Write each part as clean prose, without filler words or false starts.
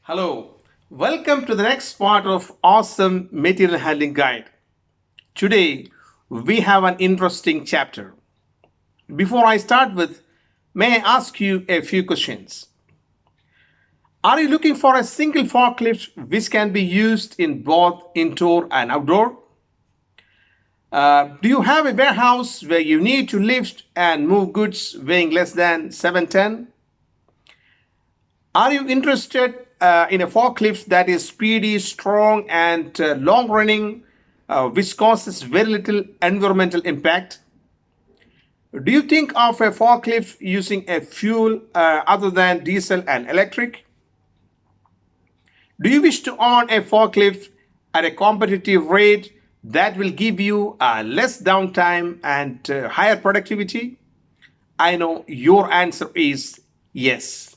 Hello, welcome to the next part of Awesome Material Handling Guide. Today we have an interesting chapter. Before I start with, may I ask you a few questions? Are you looking for a single forklift which can be used in both indoor and outdoor? Do you have a warehouse where you need to lift and move goods weighing less than 7 ton? Are you interested in a forklift that is speedy, strong, and long running, which causes very little environmental impact? Do you think of a forklift using a fuel other than diesel and electric? Do you wish to own a forklift at a competitive rate that will give you less downtime and higher productivity? I know your answer is yes.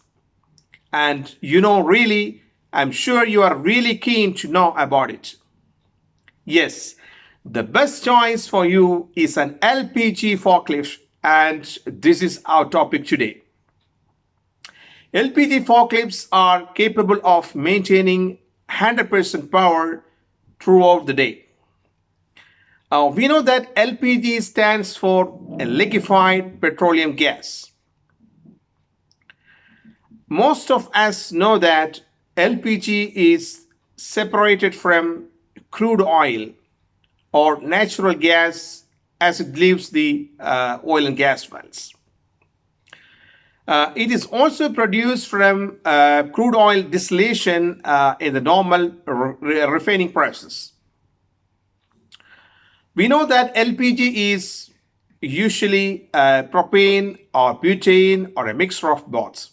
And really, I'm sure you are really keen to know about it. Yes, the best choice for you is an LPG forklift, and this is our topic today. LPG forklifts are capable of maintaining 100% power throughout the day. We know that LPG stands for a liquefied petroleum gas. Most of us know that LPG is separated from crude oil or natural gas as it leaves the oil and gas wells. It is also produced from crude oil distillation in the normal refining process. We know that LPG is usually propane or butane or a mixture of both.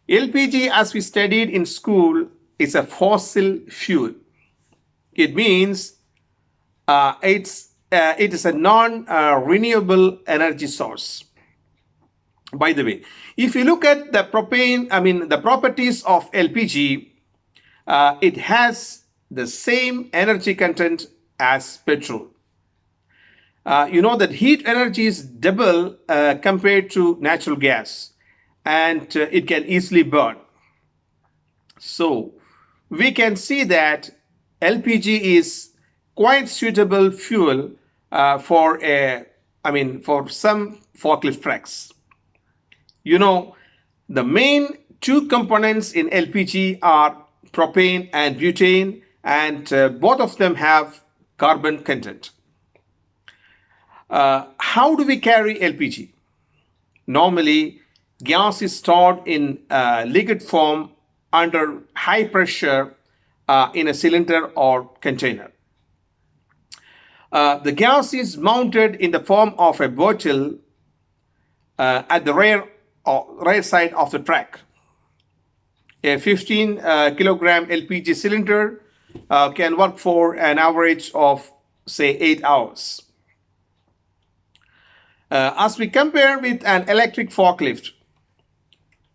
LPG, as we studied in school, is a fossil fuel. It means it is a non-renewable energy source. By the way, if you look at the the properties of LPG, it has the same energy content as petrol. You know that heat energy is double compared to natural gas, and it can easily burn. So we can see that LPG is quite suitable fuel for some forklift trucks. The main two components in LPG are propane and butane, and both of them have carbon content. How do we carry LPG? Normally, gas is stored in liquid form under high pressure in a cylinder or container. The gas is mounted in the form of a bottle at the rear side of the truck. A 15 kilogram LPG cylinder can work for an average of, say, 8 hours. As we compare with an electric forklift,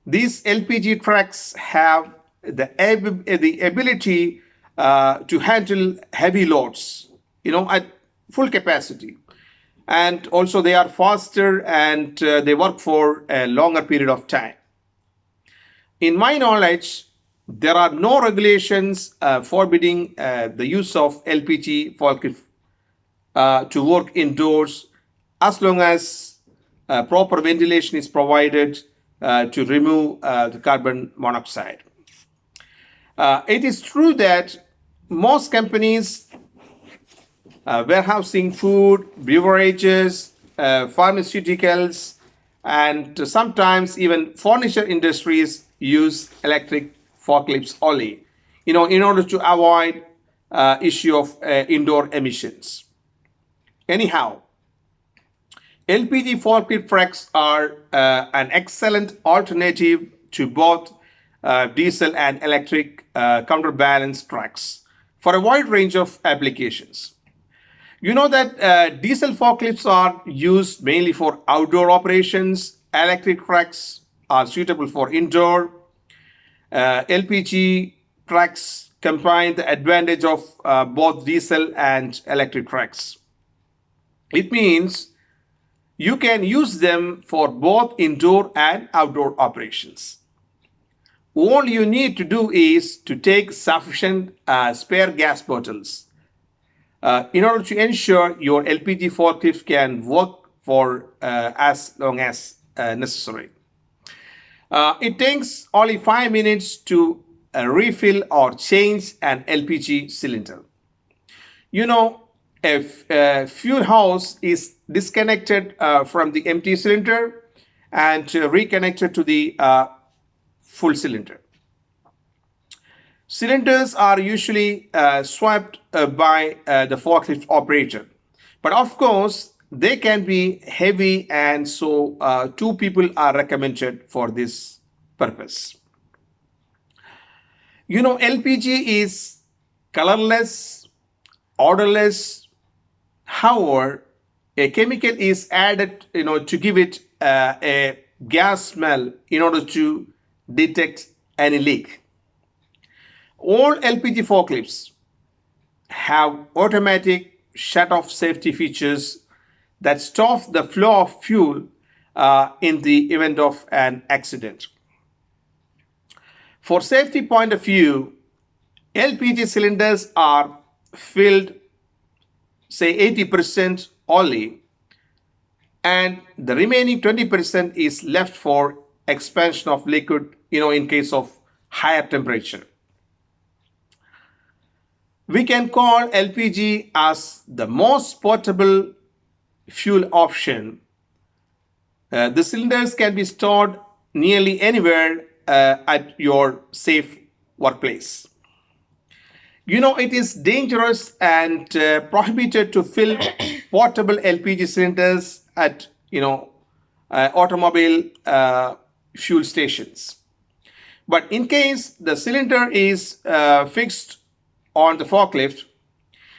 these LPG trucks have the ability to handle heavy loads, at full capacity. And also they are faster and they work for a longer period of time. In my knowledge, there are no regulations forbidding the use of LPG forklift to work indoors as long as proper ventilation is provided to remove the carbon monoxide. It is true that most companies warehousing food, beverages, pharmaceuticals, and sometimes even furniture industries use electric forklifts only, in order to avoid issue of indoor emissions. Anyhow, LPG forklift trucks are an excellent alternative to both diesel and electric counterbalance trucks for a wide range of applications. You know that diesel forklifts are used mainly for outdoor operations. Electric trucks are suitable for indoor. LPG trucks combine the advantage of both diesel and electric trucks. It means you can use them for both indoor and outdoor operations. All you need to do is to take sufficient spare gas bottles in order to ensure your LPG forklift can work for as long as necessary. It takes only 5 minutes to refill or change an LPG cylinder. You know, if a fuel hose is disconnected from the empty cylinder and reconnected to the full cylinder. Cylinders are usually swapped by the forklift operator. But of course, they can be heavy, and so two people are recommended for this purpose. You know, LPG is colorless, odorless. However, a chemical is added, to give it a gas smell in order to detect any leak. All LPG forklifts have automatic shut-off safety features that stop the flow of fuel in the event of an accident. For safety point of view, LPG cylinders are filled, say 80% only, and the remaining 20% is left for expansion of liquid, in case of higher temperature. We can call LPG as the most portable fuel option. The cylinders can be stored nearly anywhere at your safe workplace. It is dangerous and prohibited to fill portable LPG cylinders at, automobile fuel stations. But in case the cylinder is fixed on the forklift,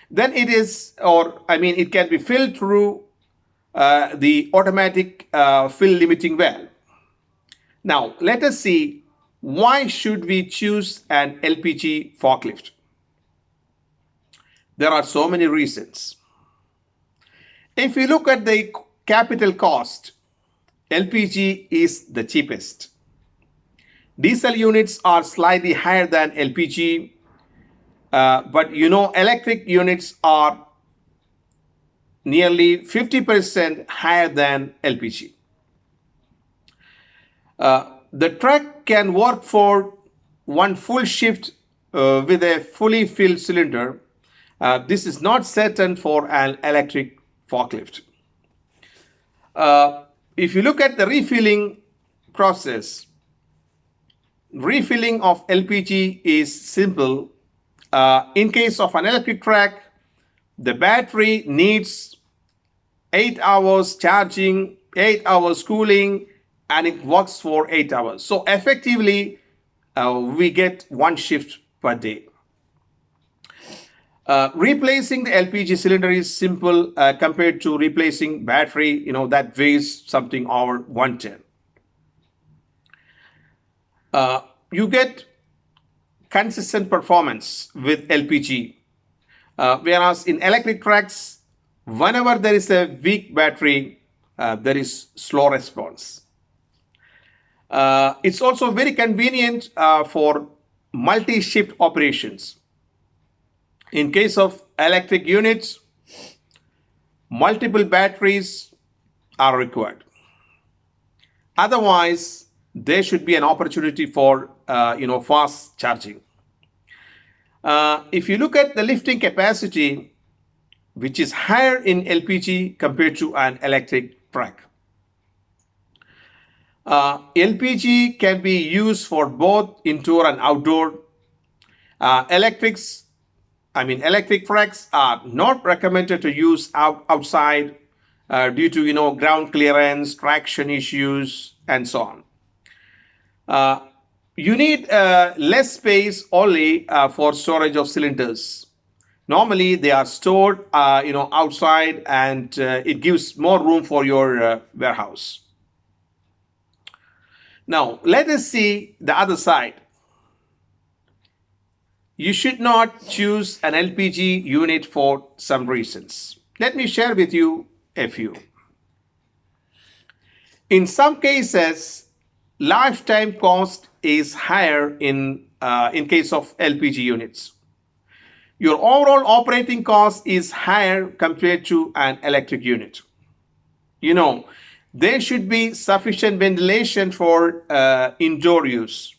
then it can be filled through the automatic fill limiting valve. Now, let us see, why should we choose an LPG forklift? There are so many reasons. If we look at the capital cost, LPG is the cheapest. Diesel units are slightly higher than LPG, but electric units are nearly 50% higher than LPG. The truck can work for one full shift with a fully filled cylinder. This is not certain for an electric forklift. If you look at the refilling process, refilling of LPG is simple. In case of an electric truck, the battery needs 8 hours charging, 8 hours cooling, and it works for 8 hours. So effectively, we get one shift per day. Replacing the LPG cylinder is simple compared to replacing battery, that weighs something over 1 ton. You get consistent performance with LPG, whereas in electric trucks, whenever there is a weak battery, there is slow response. It's also very convenient for multi-shift operations. In case of electric units, multiple batteries are required. Otherwise, there should be an opportunity for fast charging. If you look at the lifting capacity, which is higher in LPG compared to an electric truck. LPG can be used for both indoor and outdoor. Electric trucks are not recommended to use outside due to ground clearance, traction issues, and so on. You need less space only for storage of cylinders. Normally, they are stored outside, and it gives more room for your warehouse. Now, let us see the other side. You should not choose an LPG unit for some reasons. Let me share with you a few. In some cases, lifetime cost is higher in case of LPG units. Your overall operating cost is higher compared to an electric unit. You know, there should be sufficient ventilation for indoor use.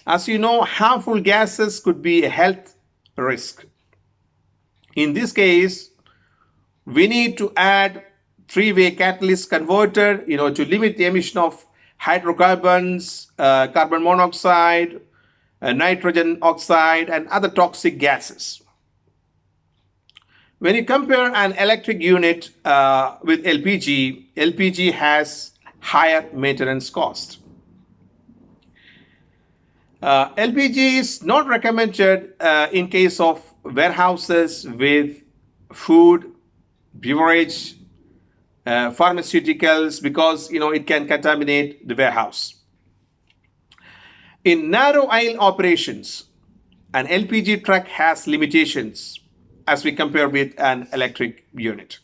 As you know, harmful gases could be a health risk. In this case, we need to add three-way catalyst converter, to limit the emission of hydrocarbons, carbon monoxide, nitrogen oxide, and other toxic gases. When you compare an electric unit with LPG, LPG has higher maintenance cost. LPG is not recommended in case of warehouses with food, beverage, pharmaceuticals, because it can contaminate the warehouse. In narrow aisle operations, an LPG truck has limitations as we compare with an electric unit.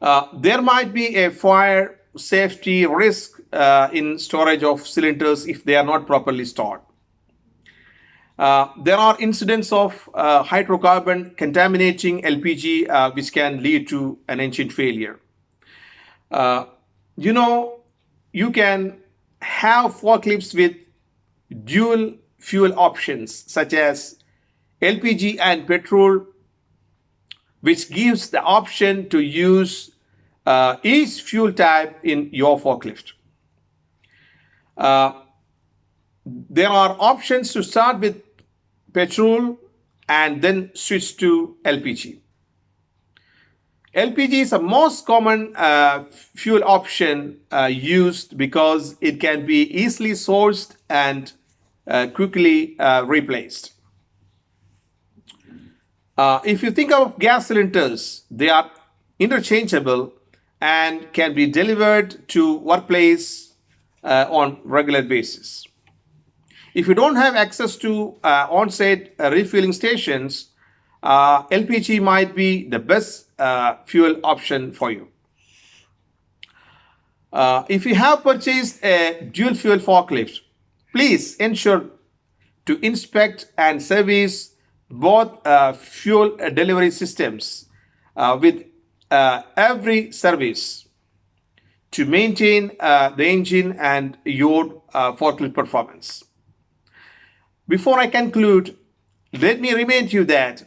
There might be a fire safety risk in storage of cylinders if they are not properly stored. There are incidents of hydrocarbon contaminating LPG which can lead to an engine failure. You can have forklifts with dual fuel options such as LPG and petrol, which gives the option to use each fuel type in your forklift. There are options to start with petrol and then switch to LPG. LPG is the most common fuel option used because it can be easily sourced and quickly replaced. If you think of gas cylinders, they are interchangeable and can be delivered to workplace on regular basis. If you don't have access to on-site refueling stations, LPG might be the best fuel option for you. If you have purchased a dual fuel forklift, please ensure to inspect and service both fuel delivery systems with every service to maintain the engine and your forklift performance. Before I conclude, let me remind you that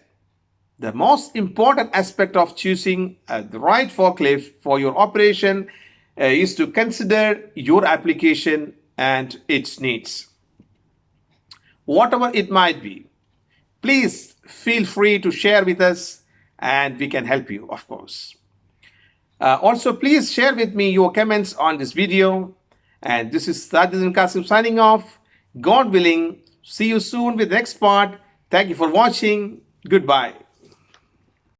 the most important aspect of choosing the right forklift for your operation is to consider your application and its needs. Whatever it might be, please feel free to share with us and we can help you, of course. Also, please share with me your comments on this video. And this is Sajid Qasim signing off. God willing, see you soon with the next part. Thank you for watching. Goodbye.